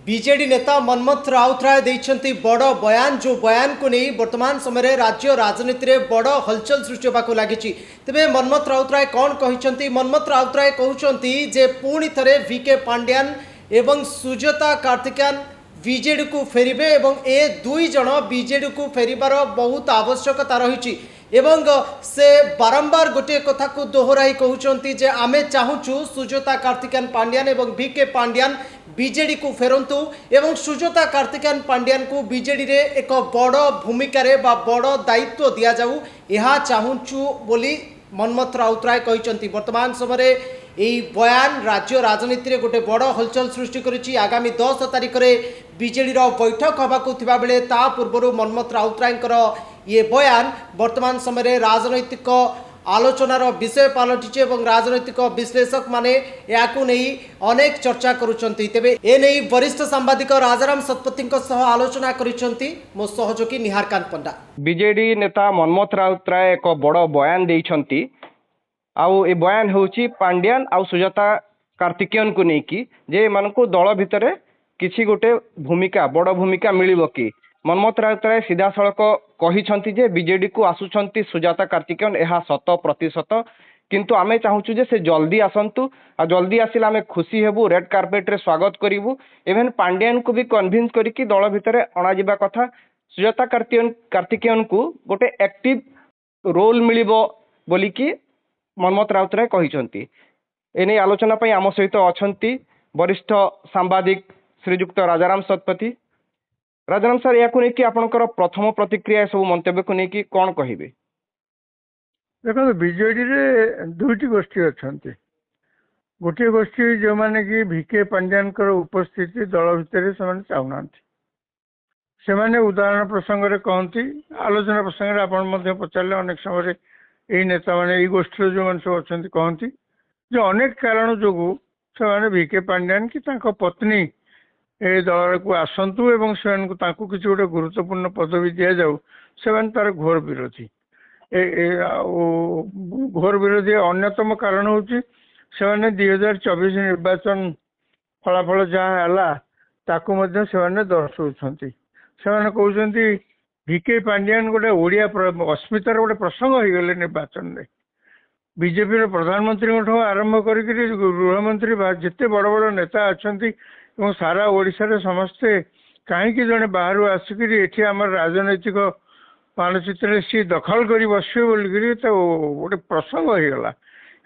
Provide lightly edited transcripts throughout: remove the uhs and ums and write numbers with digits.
BJD नेता मनमथ राउतराय देइछन्ति बड़ बयान जो बयान को नहीं वर्तमान समय राज्य राजनीति में बड़ हलचल सृष्टि होगा लगी। तेरे मनमथ राउतराय कौन कहते? मनमथ राउतराय कहते जे पुणी थे वीके पांड्यान एवं सुजाता कार्तिकेयन बीजेडी को फेरबे एवं ए दुई जन बीजेडी को फेरबार बहुत आवश्यकता रही। एवं से बारंबार गोटे कथा को दोहराई कहते जे आमे चाहूँ सुजाता कार्तिकेयन पांड्यान एवं वीके पांड्यान बीजेडी को फेरंतु एवं सुजाता कार्तिकेयन पांड्यान को बीजेडी रे एक बड़ भूमिका रे बा बड़ दायित्व दिया जाऊ यह चाहूँ बोली मनमथ राउतराय कहते। वर्तमान समय यही बयान राज्य राजनीति रे गोटे बड़ हलचल सृष्टि करिछि। आगामी 10 तारिख में बीजेडी बैठक होगा बेले ता पूर्व मनमथ राउतराय ये बयान वर्तमान समय राजनैतिक आलोचनार विषय पलटि और राजनैतिक विश्लेषक माने याकू नहीं अनेक चर्चा करुछंती। तेबे ए नहीं वरिष्ठ सांबादिक राजाराम शतपथी आलोचना करिछंती मो सहयोगी निहारकांत पंडा। बीजेडी नेता मनमथ राउतराय एक बड़ बयान देइछंती आउ ए बयान होउची पांड्यान आउ सुजाता कार्तिकेयन को नेकी जे मानको दल भितरे किछि गोटे भूमिका बड़ भूमिका मिलिबो कि मनमथ राउतराय सीधा सड़क कहिछंती जे बीजेडी को आसुछंती सुजाता कार्तिकेयन यह 100% किंतु आमे चाहूछु जे से जल्दी आसंतु आ जल्दी आसिला आमे खुशी हेबु रेड कार्पेट रे स्वागत करिवु इवन पांड्यान को भी कन्विंस करिकि दल भितरे अणा जिबा कथा सुजाता कार्तिकेयन को गोटे एक्टिव रोल मिलिबो बोली कि मनमथ राउतराय कहिछंती। एने आलोचना पई आम सहित अछंती वरिष्ठ सांबादिक श्रीजुक्त राजाराम शतपथी। राजाराम सर या आपणकर प्रथम प्रतिक्रिया सब मंतव्य को लेकिन कौन कहे? देखो बीजेडी रे दुईटी गोष्ठी अच्छा गोटे गोष्ठी जो माने कि वीके पांड्यान उपस्थिति दल भितर से चाहूना से माने उदाहरण प्रसंग रे कहती आलोचना प्रसंग आप पचारे अनेक समय यही नेता मैंने यही गोष्ठी जो मैंने सब अच्छा कहती जो अनेक कारण जो से वीके पांड्यान कि पत्नी ए दल को आसतु एवं से किसी गोटे गुरुत्वपूर्ण पदवी दि जाऊ से तार घोर विरोधी घोर विरोधी अन्यतम कारण हूँ से 2024 निर्वाचन फलाफल जहाँ है दर्शाऊँ से कहते वीके पांड्यान गोटे ओडिया अस्मितार गोटे प्रसंग हो गले निर्वाचन में बीजेपी प्रधानमंत्री आरंभ कर गृहमंत्री जिते बड़ बड़ नेता अच्छा सारा ओडिशा रे समस्ते कहीं जड़े बाहर आसिक आम राजनैतिक मानचित्र सी दखल कर बसवे बोलिकी तो गोटे प्रसंग हो गला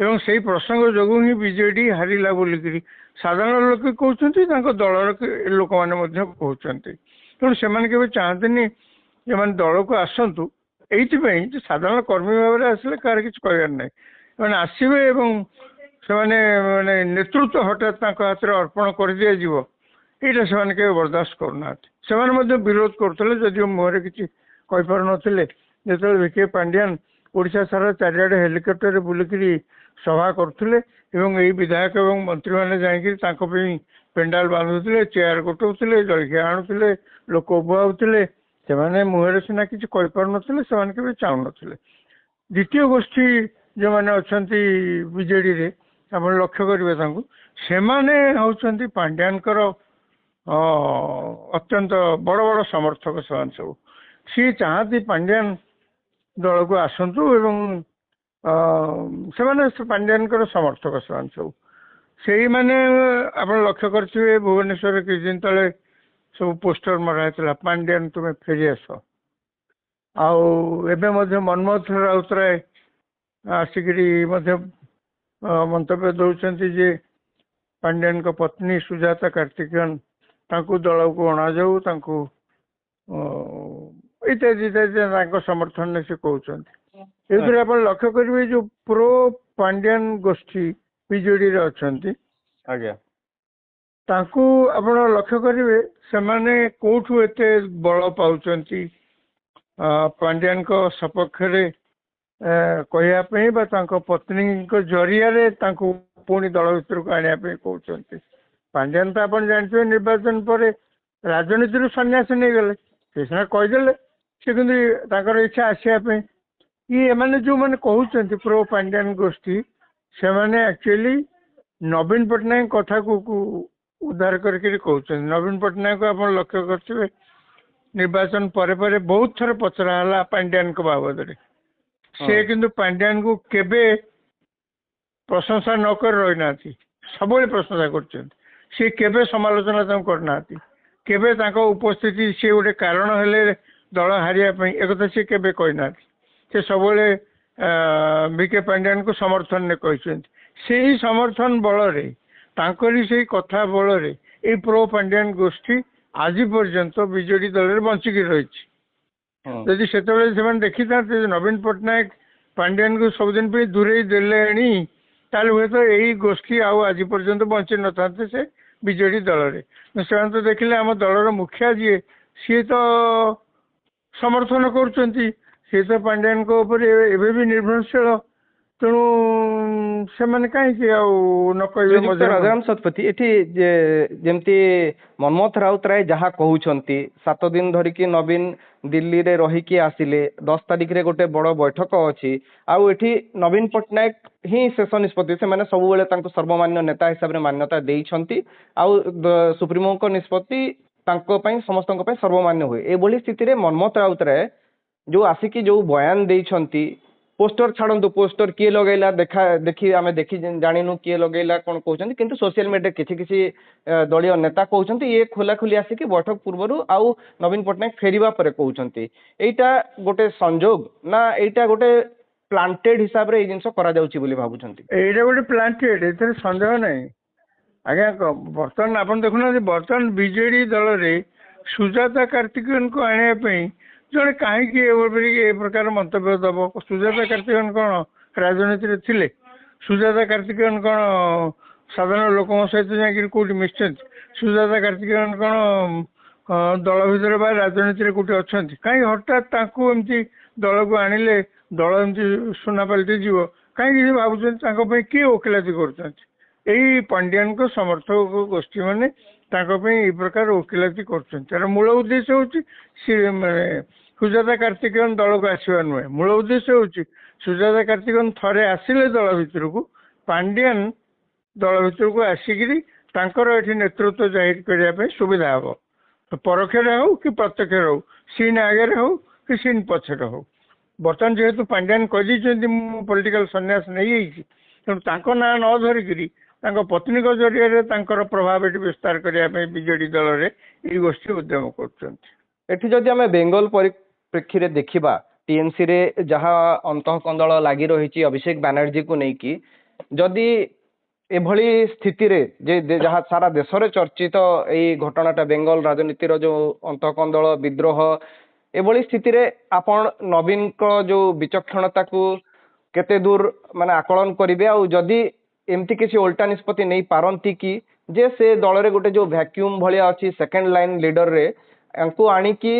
एवं से प्रसंग जो ही बीजेडी हारिला बोलिकी साधारण लोक कहते दल लोक मैंने कहते तेणु से चाहते ये दल को आसतु ये साधारण कर्मी भाव में आसे कार कि कहर ना मैंने आसवे से माने नेतृत्व हठात हाथ में अर्पण कर दि जाइए से बर्दाश्त करना से विरोध करते जदि मुहर किसी कहीपर नुले जो वीके पांड्यान ओडिशा सारा चारिआडे हेलिकप्टर बुलिकी सभा करुले यही विधायक एवं मंत्री मैंने जाकि पेंडाल बांधुले चेयर गोटाऊले जलखिया आणुले लोक बुआले से मुहर सीना किसी कहीपर नुले से चाहू ना। द्वितीय गोष्ठी जो मैंने अच्छा बीजेडी रे आप लक्ष्य करेंगे से पांड्यान अत्यंत बड़ बड़ समर्थक सब सी चाहती पांड्यान दल को आसतु एवं से पांड्यान समर्थक सब से मैंने आप लक्ष्य करेंगे भुवनेश्वर किसी दिन तले सब पोस्टर मराई पांड्यान तुम्हें फेरी आस आबे मनमथ राउतराय आसिकी मंतव्य दौरान जे पांड्यान को पत्नी सुजाता कार्तिकेयन दल को अणा जाऊ इत्यादि इत्यादि समर्थन से कहते आप लक्ष्य करेंगे जो प्रो पांड्यान गोष्ठी बीजेडी अच्छा आप लक्ष्य करेंगे से कौटू एत बल पाँच पांड्यान सपक्ष कहवाई पत्नी जरिया पुणी दल भर को आने कहते पांड्यान तो आप जानते निर्वाचन पर राजनीति सन्यास नहीं गले से सीना कहीदे से कि इच्छा आसापी ये मैंने जो मैंने कहते प्रो पांड्यान गोष्ठी से एक्चुअली नवीन पट्टनायक कथा को ଉଦ୍ଧାର କରିକି କହୁଛନ୍ତି। ନବୀନ ପଟ୍ଟନାୟକ ଆପଣ ଲକ୍ଷ୍ୟ କରିଥିବେ ନିର୍ବାଚନ ପରେ ପରେ ବହୁତ ଥର ପଚରା ହେଲା ପାଣ୍ଡିଆନଙ୍କ ବାବଦରେ। ସେ କିନ୍ତୁ ପାଣ୍ଡିଆନକୁ କେବେ ପ୍ରଶଂସା ନ କରି ରହିନାହାନ୍ତି, ସବୁବେଳେ ପ୍ରଶଂସା କରୁଛନ୍ତି। ସେ କେବେ ସମାଲୋଚନା ତାଙ୍କୁ କରିନାହାନ୍ତି, କେବେ ତାଙ୍କ ଉପସ୍ଥିତି ସେ ଗୋଟେ କାରଣ ହେଲେ ଦଳ ହାରିବା ପାଇଁ ଏକଥା ସେ କେବେ କହିନାହାନ୍ତି। ସେ ସବୁବେଳେ ବିକେ ପାଣ୍ଡିଆନଙ୍କୁ ସମର୍ଥନରେ କହିଛନ୍ତି। ସେହି ସମର୍ଥନ ବଳରେ ତାଙ୍କରି ସେଇ କଥା ବଳରେ ଏଇ ପ୍ରୋ ପାଣ୍ଡିଆନ ଗୋଷ୍ଠୀ ଆଜି ପର୍ଯ୍ୟନ୍ତ ବିଜେଡି ଦଳରେ ବଞ୍ଚିକି ରହିଛି। ଯଦି ସେତେବେଳେ ସେମାନେ ଦେଖିଥାନ୍ତେ ଯେ ନବୀନ ପଟ୍ଟନାୟକ ପାଣ୍ଡିଆନକୁ ସବୁଦିନ ପାଇଁ ଦୂରେଇ ଦେଲେଣି, ତାହେଲେ ହୁଏତ ଏଇ ଗୋଷ୍ଠୀ ଆଉ ଆଜି ପର୍ଯ୍ୟନ୍ତ ବଞ୍ଚି ନଥାନ୍ତେ ସେ ବିଜେଡି ଦଳରେ। ସେମାନେ ତ ଦେଖିଲେ ଆମ ଦଳର ମୁଖିଆ ଯିଏ ସିଏ ତ ସମର୍ଥନ କରୁଛନ୍ତି, ସିଏ ତ ପାଣ୍ଡିଆନଙ୍କ ଉପରେ ଏବେ ବି ନିର୍ଭରଶୀଳ। ତେଣୁ ସେମାନେ କାହିଁକି ଆଉ ନ କହିବେ? ରାଜାରାମ ଶତପଥୀ, ଏଠି ଯେମିତି ମନ୍ମଥ ରାଉତରାୟ ଯାହା କହୁଛନ୍ତି 7 ଦିନ ଧରିକି ନବୀନ ଦିଲ୍ଲୀରେ ରହିକି ଆସିଲେ, 10 ତାରିଖରେ ଗୋଟେ ବଡ ବୈଠକ ଅଛି, ଆଉ ଏଠି ନବୀନ ପଟ୍ଟନାୟକ ହିଁ ଶେଷ ନିଷ୍ପତ୍ତି। ସେମାନେ ସବୁବେଳେ ତାଙ୍କୁ ସର୍ବମାନ୍ୟ ନେତା ହିସାବରେ ମାନ୍ୟତା ଦେଇଛନ୍ତି, ଆଉ ସୁପ୍ରିମୋଙ୍କ ନିଷ୍ପତ୍ତି ତାଙ୍କ ପାଇଁ ସମସ୍ତଙ୍କ ପାଇଁ ସର୍ବମାନ୍ୟ ହୁଏ। ଏଭଳି ସ୍ଥିତିରେ ମନ୍ମଥ ରାଉତରାୟ ଯୋଉ ଆସିକି ଯୋଉ ବୟାନ ଦେଇଛନ୍ତି, पोस्टर छाड़ू पोस्टर किए लगेला देखी आम देखी जानिनु किए लगेला कौन कहते किंतु सोशल मीडिया किसी किसी दलीय नेता कहते ये खोला खोली आसिक बैठक पूर्व आउ नवीन पट्टनायक फेरिबा परे कहते एटा गोटे संजोग ना एटा गोटे प्लांटेड हिसाब रे जिनस करा जाउची बोली भाबुछंती? एटा गोटे प्लांटेड, एथरे संदेह नहीं आज्ञा। बर्तमान आपण देखुना बर्तमान बीजेडी दल रे सुजाता कार्तिकेयन को आने पे जड़े कहीं ए प्रकार मंतव्य दब? सुजाता कार्तिकेयन कौन राजनीति थिले? सुजाता कार्तिकेयन कौन साधारण लोक सहित जाकि कौटी मिशन? सुजाता कार्तिकेयन कौन दल भितर बा राजनीति कौटी अच्छा? कहीं हठात एमती दल को आणिले दल एमती सुना पलटि जीव कहीं भावुं किए वकिलाती कर पांड्यान को समर्थक गोष्ठी मैंने ये प्रकार वकिलाती कर मूल उद्देश्य हूँ सुजाता कार्तिकेयन दल को आसवा नुहे। मूल उद्देश्य हूँ सुजाता कार्तिकेयन थरे आसिले दल भितर को पांड्यान दल भितर को आसिकी ये नेतृत्व जाहिर करने सुविधा हम, तो परोक्ष हो कि प्रत्यक्ष हो, सीन आगे हो कि सीन पछे हो। बर्तमान जेहेतु पांड्यान कही पॉलिटिकल सन्यास नहीं तेणु ना न धरिकी पत्नी जरिए प्रभाव ये विस्तार करने बीजेडी दल में ये गोष्ठी उद्यम कर। जदि आम बेंगल परिप्रेक्षी रे देखिबा टीएमसी रे जहाँ अंतःकंदल लगी रही अभिषेक बैनर्जी को लेकिन जदि एभली स्थिति रे जे जहाँ सारा देश में चर्चित यही घटनाटा बेंगल राजनीतिर जो अंतःकंदल विद्रोह एभली स्थिति रे आपण नवीन को जो विचक्षणता को केते दूर माने आकलन करिवे आ जदि एमती किसी उल्टा निष्पत्ति नहीं पारंती कि जे से दल रे गोटे जो वैक्यूम भलिया अछि सेकंड लाइन लीडर रे अंकु आनिकी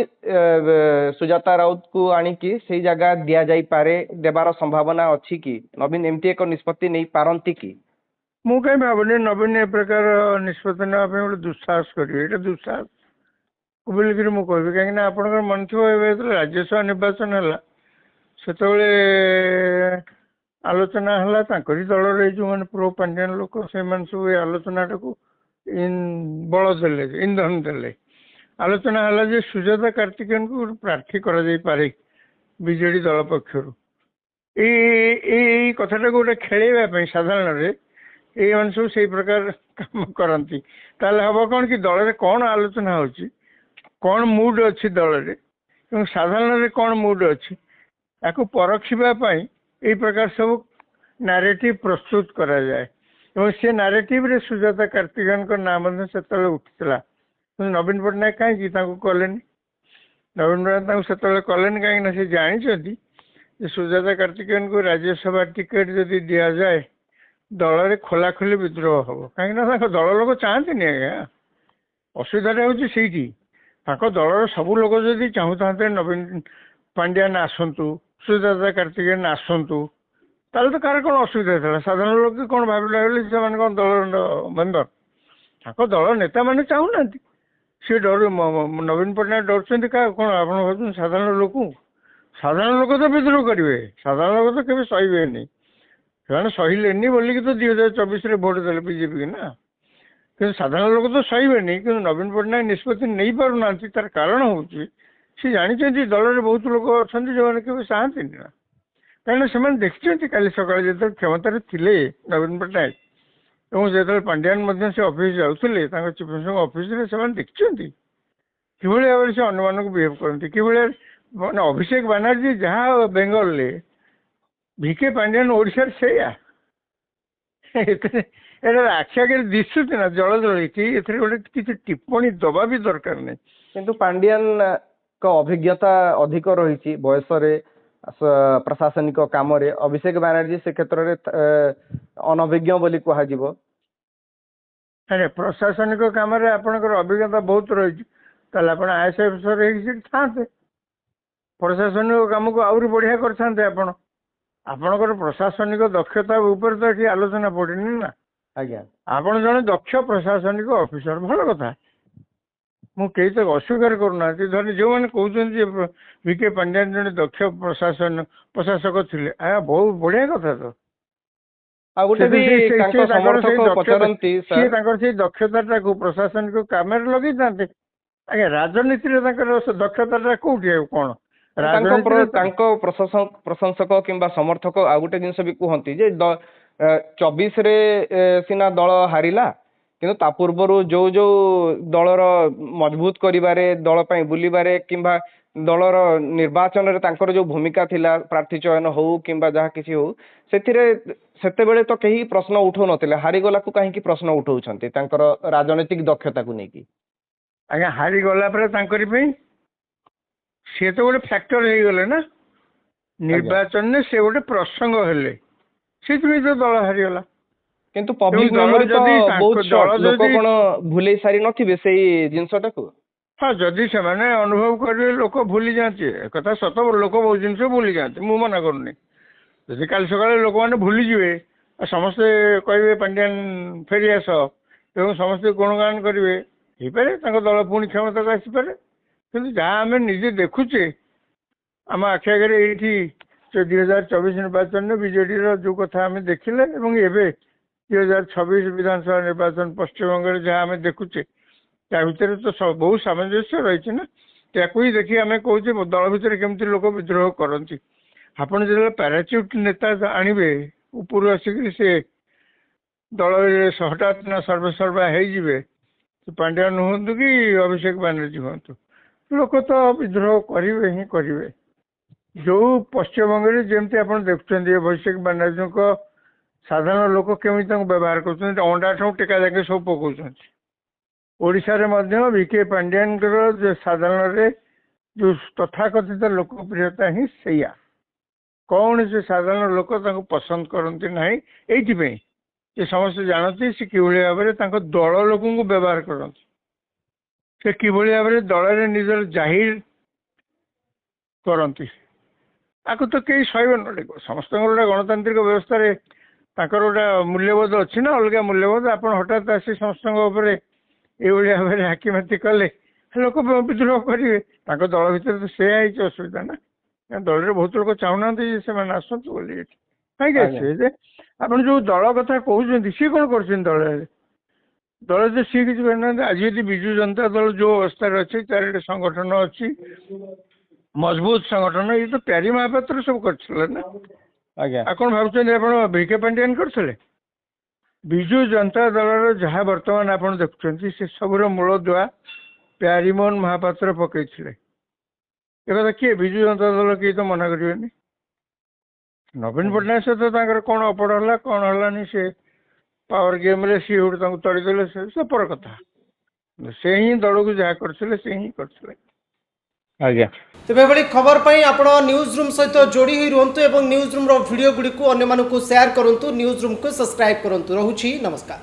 सुजाता राउत को आनिकी से जगह दिया जाई पारे देबार संभावना अछि कि नवीन एमती एक निष्पत्ति नहीं पारंती कि? मु कहीं भावनी नवीन ए प्रकार निष्पत्ति ना गोटे दुस्साहस करेंगे। दुस्साहस बोलिकी मुझे कहबी कहीं आप मन थो राज्यसभा निर्वाचन है से आलोचना है दल जो मैंने प्रो पांड्यान लोक से सब आलोचना को बल देले इंधन देले। आलोचना है जे सुजाता कार्तिकेयन को प्रार्थी करा जाई पारे बीजेडी दल पक्षर कथाटा गोटे खेलवाई साधारण ये सब से प्रकार काम करती हम कौन कि दल में कौन आलोचना हो कौन मूड अच्छी दल में साधारण कौन मूड अच्छी या परखिबाई ये प्रकार सब नारेटिव प्रस्तुत करा जाए से नारेटिव रे सुजाता कार्तिकेयन को नाम से उठिला। नवीन पट्टनायक कहीं कलेनि? नवीन पट्टनायक से कलेनि कहीं से जानते सुजाता कार्तिकेयन को राज्यसभा टिकेट जदि दि जाए दल में खोला खोली विद्रोह हम कहीं दल लोक चाहते आज्ञा। असुविधा हूँ दल सब लोग जदि चाहूता नवीन पांड्यान आसतु सुजाता कार्तिकेयन आसतु ताल तो कार कौन असुविधा था? साधारण लोग कौन भाविला से कौन दल मेम्बर दल नेता मैंने चाहूना सी डर नवीन पट्टनायक डर क्या कौन आप साधारण लोक तो विद्रोह करेंगे। साधारण लोग तो कभी सहे से सहिलेनि बोलिकी तो 2024 भोट देले बीजेपी ना କିନ୍ତୁ ସାଧାରଣ ଲୋକ ତ ସହିବେନି। କିନ୍ତୁ ନବୀନ ପଟ୍ଟନାୟକ ନିଷ୍ପତ୍ତି ନେଇପାରୁନାହାନ୍ତି, ତାର କାରଣ ହେଉଛି ସେ ଜାଣିଛନ୍ତି ଦଳରେ ବହୁତ ଲୋକ ଅଛନ୍ତି ଯେଉଁମାନେ କେବେ ଚାହାନ୍ତିନି ନା, କାରଣ ସେମାନେ ଦେଖିଛନ୍ତି କାଲି ସକାଳେ ଯେତେବେଳେ କ୍ଷମତାରେ ଥିଲେ ନବୀନ ପଟ୍ଟନାୟକ ଏବଂ ଯେତେବେଳେ ପାଣ୍ଡିଆନ ମଧ୍ୟ ସେ ଅଫିସ ଯାଉଥିଲେ ତାଙ୍କ ଚିଫ୍ ମିନିଷ୍ଟରଙ୍କ ଅଫିସରେ, ସେମାନେ ଦେଖିଛନ୍ତି କିଭଳି ଭାବରେ ସେ ଅନ୍ୟମାନଙ୍କୁ ବିହେଭ୍ କରନ୍ତି, କିଭଳି ମାନେ ଅଭିଷେକ ବାନାର୍ଜୀ ଯାହା ବେଙ୍ଗଲରେ, ଭିକେ ପାଣ୍ଡିଆନ ଓଡ଼ିଶାରେ ସେଇଆ। ଏଥିରେ ଏଇଟା ଆଖି ଆଗରେ ଦିଶୁଛି ନା ଜଳ ଜଳେଇକି, ଏଥିରେ ଗୋଟେ କିଛି ଟିପ୍ପଣୀ ଦବା ବି ଦରକାର ନାହିଁ। କିନ୍ତୁ ପାଣ୍ଡିଆନଙ୍କ ଅଭିଜ୍ଞତା ଅଧିକ ରହିଛି ବୟସରେ, ପ୍ରଶାସନିକ କାମରେ। ଅଭିଷେକ ବାନାର୍ଜୀ ସେ କ୍ଷେତ୍ରରେ ଅନଭିଜ୍ଞ ବୋଲି କୁହାଯିବ। ଆରେ ପ୍ରଶାସନିକ କାମରେ ଆପଣଙ୍କର ଅଭିଜ୍ଞତା ବହୁତ ରହିଛି, ତାହେଲେ ଆପଣ ଆଇଏଏସ୍ ଅଫିସର ହେଇକି ସେଠି ଥାନ୍ତେ, ପ୍ରଶାସନିକ କାମକୁ ଆହୁରି ବଢ଼ିଆ କରିଥାନ୍ତେ ଆପଣ। ଆପଣଙ୍କର ପ୍ରଶାସନିକ ଦକ୍ଷତା ଉପରେ ତ ଏଠି ଆଲୋଚନା ପଡ଼ିନି ନା। ଆଜ୍ଞା, ଆପଣ ଜଣେ ଦକ୍ଷ ପ୍ରଶାସନିକ ଅଫିସର, ଭଲ କଥା, ମୁଁ କେହି ତ ଅସ୍ୱୀକାର କରୁନାହାନ୍ତି। ଧରି ଯେଉଁମାନେ କହୁଛନ୍ତି ଯେ ଭିକେ ପାଣ୍ଡିଆନ ଜଣେ ଦକ୍ଷ ପ୍ରଶାସକ ଥିଲେ, ଆଜ୍ଞା ବହୁତ ବଢ଼ିଆ କଥା ତ। ଆଉ ଗୋଟେ ବି ତାଙ୍କ ସମର୍ଥକ ପଚାରନ୍ତି ସିଏ ତାଙ୍କର ସେଇ ଦକ୍ଷତାଟାକୁ ପ୍ରଶାସନିକ କାମରେ ଲଗେଇଥାନ୍ତେ। ଆଜ୍ଞା, ରାଜନୀତିରେ ତାଙ୍କର ଦକ୍ଷତାଟା କୋଉଠି ଆଉ କଣ? ତାଙ୍କ ପ୍ରଶଂସକ କିମ୍ବା ସମର୍ଥକ ଆଉ ଗୋଟେ ଜିନିଷ ବି କୁହନ୍ତି ଯେ 24ରେ ସିନା ଦଳ ହାରିଲା, କିନ୍ତୁ ତା ପୂର୍ବରୁ ଯୋଉ ଯୋଉ ଦଳର ମଜବୁତ କରିବାରେ, ଦଳ ପାଇଁ ବୁଲିବାରେ କିମ୍ବା ଦଳର ନିର୍ବାଚନରେ ତାଙ୍କର ଯୋଉ ଭୂମିକା ଥିଲା, ପ୍ରାର୍ଥୀ ଚୟନ ହଉ କିମ୍ବା ଯାହା କିଛି ହଉ, ସେଥିରେ ସେତେବେଳେ ତ କେହି ପ୍ରଶ୍ନ ଉଠଉନଥିଲେ। ହାରିଗଲାକୁ କାହିଁକି ପ୍ରଶ୍ନ ଉଠଉଛନ୍ତି ତାଙ୍କର ରାଜନୈତିକ ଦକ୍ଷତାକୁ ନେଇକି? ଆଜ୍ଞା, ହାରିଗଲା ପରେ ତାଙ୍କରି ପାଇଁ ସିଏ ତ ଗୋଟେ ଫ୍ୟାକ୍ଟର ହେଇଗଲେ ନା ନିର୍ବାଚନରେ, ସେ ଗୋଟେ ପ୍ରସଙ୍ଗ ହେଲେ, ସେଥିପାଇଁ ତ ଦଳ ହାରିଗଲା। କିନ୍ତୁ ପବ୍ଲିକ ମେମୋରି ତ ବହୁତ ସର୍ଟ, ଲୋକ କଣ ଭୁଲେଇ ସାରି ନଥିବେ ସେଇ ଜିନିଷଟାକୁ? ହଁ, ଯଦି ସେମାନେ ଅନୁଭବ କରିବେ, ଲୋକ ଭୁଲି ଯାଆନ୍ତି, ଏକଥା ସତ, ଲୋକ ବହୁତ ଜିନିଷ ଭୁଲି ଯାଆନ୍ତି, ମୁଁ ମନା କରୁନି। ଯଦି କାଲି ସକାଳେ ଲୋକମାନେ ଭୁଲିଯିବେ, ସମସ୍ତେ କହିବେ ପାଣ୍ଡିଆନ ଫେରି ଆସ ଏବଂ ସମସ୍ତେ ଗୁଣଗାନ କରିବେ, ହେଇପାରେ ତାଙ୍କ ଦଳ ପୁଣି କ୍ଷମତାକୁ ଆସିପାରେ। କିନ୍ତୁ ଯାହା ଆମେ ନିଜେ ଦେଖୁଛେ ଆମ ଆଖି ଆଗରେ, ଏଇଠି 2024 ନିର୍ବାଚନରେ ବିଜେଡିର ଯୋଉ କଥା ଆମେ ଦେଖିଲେ ଏବଂ ଏବେ 2026 ବିଧାନସଭା ନିର୍ବାଚନ ପଶ୍ଚିମବଙ୍ଗରେ ଯାହା ଆମେ ଦେଖୁଛେ, ତା ଭିତରେ ତ ବହୁ ସାମଞ୍ଜସ୍ୟ ରହିଛି ନା। ତାକୁ ହିଁ ଦେଖି ଆମେ କହୁଛେ ଦଳ ଭିତରେ କେମିତି ଲୋକ ବିଦ୍ରୋହ କରନ୍ତି। ଆପଣ ଯେତେବେଳେ ପାରାଚ୍ୟୁଟ ନେତା ଆଣିବେ ଉପରୁ ଆସିକି, ସେ ଦଳରେ ହଠାତ୍ ନା ସର୍ବସର୍ବା ହେଇଯିବେ, ପାଣ୍ଡିଆନ ହୁଅନ୍ତୁ କି ଅଭିଷେକ ବାନାର୍ଜୀ ହୁଅନ୍ତୁ, ଲୋକ ତ ବିଦ୍ରୋହ କରିବେ ହିଁ କରିବେ। ଯୋଉ ପଶ୍ଚିମବଙ୍ଗରେ ଯେମିତି ଆପଣ ଦେଖୁଛନ୍ତି ଅଭିଷେକ ବାନାର୍ଜୀଙ୍କ ସାଧାରଣ ଲୋକ କେମିତି ତାଙ୍କୁ ବ୍ୟବହାର କରୁଛନ୍ତି, ଅଣ୍ଡାଠୁ ଟେକା ଯାକେ ସବୁ ପକଉଛନ୍ତି। ଓଡ଼ିଶାରେ ମଧ୍ୟ ଭିକେ ପାଣ୍ଡିଆନଙ୍କର ସାଧାରଣରେ ଯୋଉ ତଥାକଥିତ ଲୋକପ୍ରିୟତା ହିଁ ସେଇଆ। କୌଣସି ସାଧାରଣ ଲୋକ ତାଙ୍କୁ ପସନ୍ଦ କରନ୍ତି ନାହିଁ, ଏଇଥିପାଇଁ ଯେ ସମସ୍ତେ ଜାଣନ୍ତି ସେ କିଭଳି ଭାବରେ ତାଙ୍କ ଦଳ ଲୋକଙ୍କୁ ବ୍ୟବହାର କରନ୍ତି, ସେ କିଭଳି ଭାବରେ ଦଳରେ ନିଜର ଜାହିର କରନ୍ତି। ଆକୁ ତ କେହି ସହିବେନି। ସମସ୍ତଙ୍କର ଗୋଟେ ଗଣତାନ୍ତ୍ରିକ ବ୍ୟବସ୍ଥାରେ ତାଙ୍କର ଗୋଟେ ମୂଲ୍ୟବୋଧ ଅଛି ନା, ଅଲଗା ମୂଲ୍ୟବୋଧ। ଆପଣ ହଠାତ୍ ଆସି ସମସ୍ତଙ୍କ ଉପରେ ଏଇଭଳି ଭାବରେ ହାକିମାତି କଲେ ଲୋକ ବିଦ୍ରୋହ କରିବେ। ତାଙ୍କ ଦଳ ଭିତରେ ତ ସେଇଆ ହେଇଛି ଅସୁବିଧା ନା। ଦଳରେ ବହୁତ ଲୋକ ଚାହୁଁନାହାନ୍ତି ଯେ ସେମାନେ ଆସନ୍ତୁ ବୋଲି। ଏଠି କାହିଁକି ଆସିବେ ଯେ? ଆପଣ ଯୋଉ ଦଳ କଥା କହୁଛନ୍ତି, ସିଏ କଣ କରୁଛନ୍ତି ଦଳରେ? ଦଳରେ ତ ସିଏ କିଛି କରିନାହାନ୍ତି। ଆଜି ଯଦି ବିଜୁ ଜନତା ଦଳ ଯୋଉ ଅବସ୍ଥାରେ ଅଛି, ତାର ଗୋଟେ ସଂଗଠନ ଅଛି, ମଜବୁତ ସଂଗଠନ, ଇଏ ତ ପ୍ୟାରୀ ମହାପାତ୍ର ସବୁ କରିଥିଲେ ନା। ଆଜ୍ଞା, ଆଉ କଣ ଭାବୁଛନ୍ତି ଆପଣ ଭିକେ ପାଣ୍ଡିଆନ କରିଥିଲେ? ବିଜୁ ଜନତା ଦଳର ଯାହା ବର୍ତ୍ତମାନ ଆପଣ ଦେଖୁଛନ୍ତି, ସେ ସବୁର ମୂଳଦୁଆ ପ୍ୟାରୀମୋହନ ମହାପାତ୍ର ପକେଇଥିଲେ। ଏକଥା କିଏ, ବିଜୁ ଜନତା ଦଳ କେହି ତ ମନା କରିବେନି। ନବୀନ ପଟ୍ଟନାୟକ ସହିତ ତାଙ୍କର କଣ ଅପଡ଼ ହେଲା, କଣ ହେଲାନି, ସେ ପାୱାର ଗେମ୍ରେ ସିଏ ଗୋଟେ ତାଙ୍କୁ ତଡ଼ିଦେଲେ, ସେ ପର କଥା। ସେ ହିଁ ଦଳକୁ ଯାହା କରିଥିଲେ ସେ ହିଁ କରିଥିଲେ। ଆଜ୍ଞା। ତେବେ ଏଭଳି ଖବର ପାଇଁ ଆପଣ ନ୍ୟୁଜ୍ ରୁମ୍ ସହିତ ଯୋଡ଼ି ହୋଇ ରୁହନ୍ତୁ ଏବଂ ନ୍ୟୁଜ୍ ରୁମ୍ର ଭିଡ଼ିଓ ଗୁଡ଼ିକୁ ଅନ୍ୟମାନଙ୍କୁ ସେୟାର କରନ୍ତୁ, ନ୍ୟୁଜ୍ ରୁମ୍କୁ ସବସ୍କ୍ରାଇବ୍ କରନ୍ତୁ। ରହୁଛି, ନମସ୍କାର।